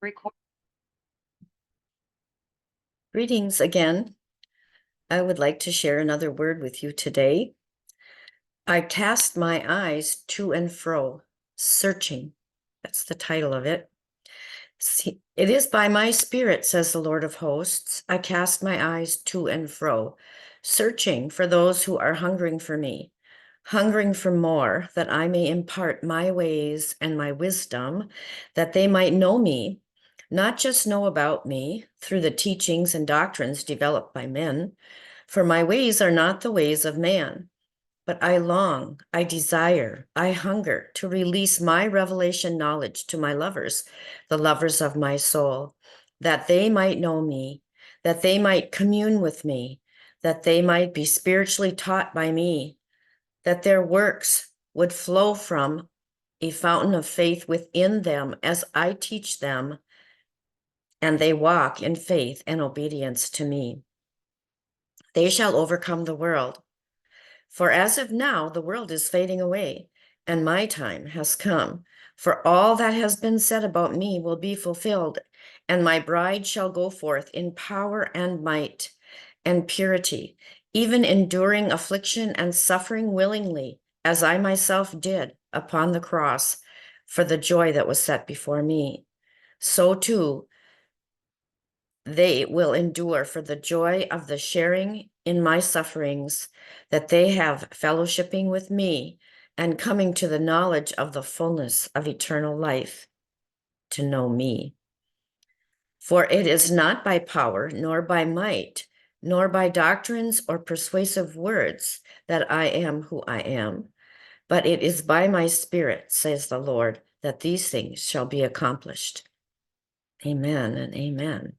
Record. Greetings again. I would like to share another word with you today. I cast my eyes to and fro, searching. That's the title of it. It is by my spirit, says the Lord of hosts. I cast my eyes to and fro, searching for those who are hungering for me, hungering for more, that I may impart my ways and my wisdom, that they might know me, not just know about me through the teachings and doctrines developed by men, for my ways are not the ways of man. But I long, I desire, I hunger to release my revelation knowledge to my lovers, the lovers of my soul, that they might know me, that they might commune with me, that they might be spiritually taught by me, that their works would flow from a fountain of faith within them as I teach them, and they walk in faith and obedience to me. They shall overcome the world. For as of now, the world is fading away, and my time has come. For all that has been said about me will be fulfilled, and my bride shall go forth in power and might and purity, even enduring affliction and suffering willingly, as I myself did upon the cross for the joy that was set before me. So too, they will endure for the joy of the sharing in my sufferings, that they have fellowshipping with me and coming to the knowledge of the fullness of eternal life, to know me. For it is not by power, nor by might, nor by doctrines or persuasive words that I am who I am, but it is by my Spirit, says the Lord, that these things shall be accomplished. Amen and amen.